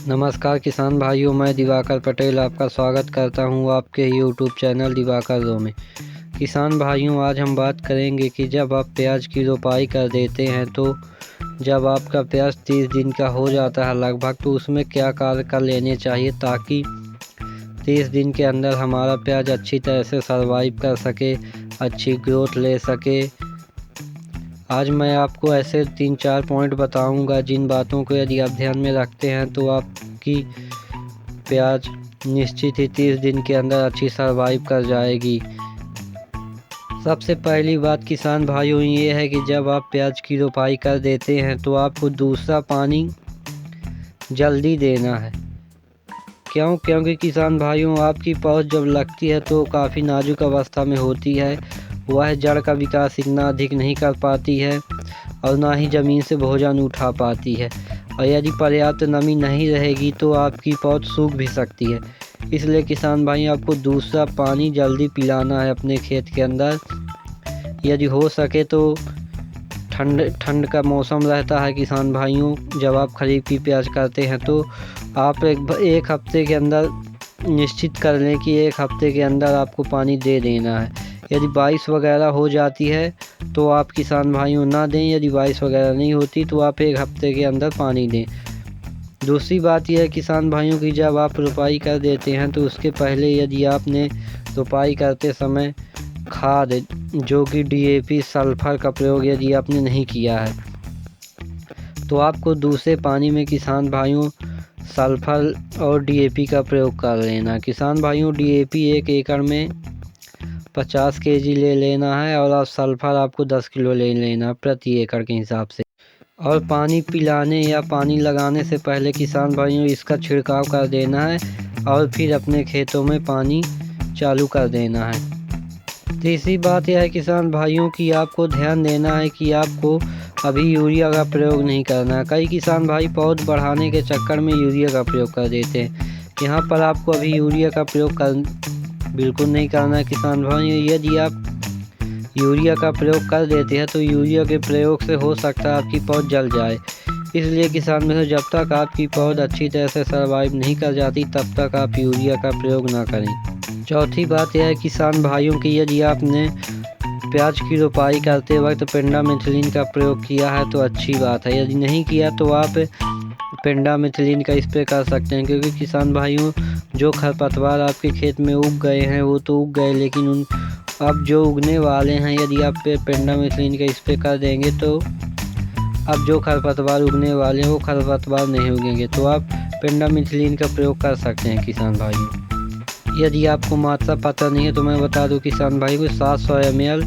नमस्कार किसान भाइयों, मैं दिवाकर पटेल आपका स्वागत करता हूं आपके यूट्यूब चैनल दिवाकर दो में। किसान भाइयों, आज हम बात करेंगे कि जब आप प्याज की रोपाई कर देते हैं तो जब आपका प्याज 30 दिन का हो जाता है लगभग, तो उसमें क्या कार्य कर लेने चाहिए ताकि 30 दिन के अंदर हमारा प्याज अच्छी तरह से सर्वाइव कर सके, अच्छी ग्रोथ ले सके। आज मैं आपको ऐसे 3-4 पॉइंट बताऊंगा जिन बातों को यदि आप ध्यान में रखते हैं तो आपकी प्याज निश्चित ही 30 दिन के अंदर अच्छी सर्वाइव कर जाएगी। सबसे पहली बात किसान भाइयों ये है कि जब आप प्याज की रोपाई कर देते हैं तो आपको दूसरा पानी जल्दी देना है। क्योंकि किसान भाइयों, आपकी पौध जब लगती है तो काफ़ी नाजुक अवस्था में होती है। वह जड़ का विकास इतना अधिक नहीं कर पाती है और ना ही ज़मीन से भोजन उठा पाती है, और यदि पर्याप्त नमी नहीं रहेगी तो आपकी पौध सूख भी सकती है। इसलिए किसान भाई, आपको दूसरा पानी जल्दी पिलाना है अपने खेत के अंदर। यदि हो सके तो ठंड का मौसम रहता है किसान भाइयों, जब आप खरीफ की प्याज करते हैं तो आप एक हफ्ते के अंदर निश्चित कर लें कि एक हफ्ते के अंदर आपको पानी दे देना है। यदि बारिश वगैरह हो जाती है तो आप किसान भाइयों ना दें, यदि बारिश वगैरह नहीं होती तो आप एक हफ्ते के अंदर पानी दें। दूसरी बात यह है किसान भाइयों की जब आप रोपाई कर देते हैं तो उसके पहले यदि आपने रोपाई करते समय खाद जो कि DAP सल्फर का प्रयोग यदि आपने नहीं किया है तो आपको दूसरे पानी में किसान भाइयों सल्फर और DAP का प्रयोग कर लेना। किसान भाइयों, DAP 1 एकड़ में 50 kg ले लेना है और सल्फर आपको 10 किलो ले लेना प्रति एकड़ के हिसाब से। और पानी पिलाने या पानी लगाने से पहले किसान भाइयों इसका छिड़काव कर देना है और फिर अपने खेतों में पानी चालू कर देना है। तीसरी बात यह है किसान भाइयों कि आपको ध्यान देना है कि आपको अभी यूरिया का प्रयोग नहीं करना है। कई किसान भाई पौध बढ़ाने के चक्कर में यूरिया का प्रयोग कर देते हैं। यहाँ पर आपको अभी यूरिया का प्रयोग बिल्कुल नहीं करना है किसान भाइयों। यदि आप यूरिया का प्रयोग कर देते हैं तो यूरिया के प्रयोग से हो सकता है आपकी पौध जल जाए। इसलिए किसान भाइयों, जब तक आपकी पौध अच्छी तरह से सर्वाइव नहीं कर जाती तब तक आप यूरिया का प्रयोग ना करें। चौथी बात यह है किसान भाइयों की यदि आपने प्याज की रोपाई करते वक्त पेंडामिथिलिन का प्रयोग किया है तो अच्छी बात है। यदि नहीं किया तो आप पेंडामिथिलिन का स्प्रे कर सकते हैं, क्योंकि किसान भाइयों जो खरपतवार आपके खेत में उग गए हैं वो तो उग गए, लेकिन अब जो उगने वाले हैं यदि आप पेंडामिथिलिन का स्प्रे कर देंगे तो अब जो खरपतवार उगने वाले हैं वो खरपतवार नहीं उगेंगे। तो आप पेंडामिथिलिन का प्रयोग कर सकते हैं किसान भाइयों। यदि आपको मात्रा पता नहीं है तो मैं बता दूं किसान भाई को 700 ml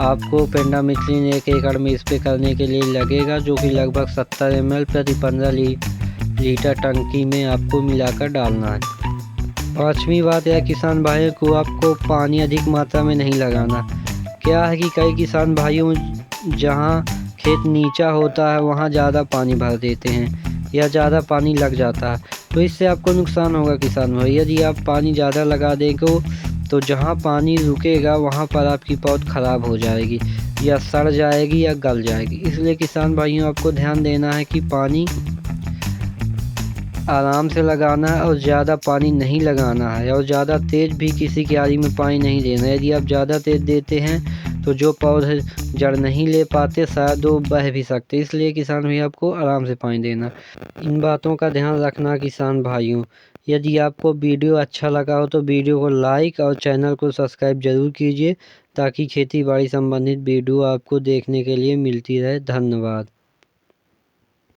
आपको पेंडामिथिलिन 1 एकड़ में स्प्रे करने के लिए लगेगा, जो कि लगभग 70 ml प्रति 15 लीटर टंकी में आपको मिलाकर डालना है। पाँचवीं बात यह किसान भाइयों को आपको पानी अधिक मात्रा में नहीं लगाना। क्या है कि कई किसान भाइयों जहां खेत नीचा होता है वहां ज़्यादा पानी भर देते हैं या ज़्यादा पानी लग जाता है, तो इससे आपको नुकसान होगा किसान भाई। यदि आप पानी ज़्यादा लगा देंगे तो जहां पानी रुकेगा वहां पर आपकी पौध खराब हो जाएगी या सड़ जाएगी या गल जाएगी। इसलिए किसान भाइयों आपको ध्यान देना है कि पानी आराम से लगाना है और ज़्यादा पानी नहीं लगाना है, और ज़्यादा तेज़ भी किसी क्यारी में पानी नहीं देना है। यदि आप ज़्यादा तेज़ देते हैं तो जो पौधे जड़ नहीं ले पाते शायद वो बह भी सकते। इसलिए किसान भाई आपको आराम से पानी देना। इन बातों का ध्यान रखना किसान भाइयों। यदि आपको वीडियो अच्छा लगा हो तो वीडियो को लाइक और चैनल को सब्सक्राइब ज़रूर कीजिए ताकि खेती बाड़ी संबंधित वीडियो आपको देखने के लिए मिलती रहे। धन्यवाद।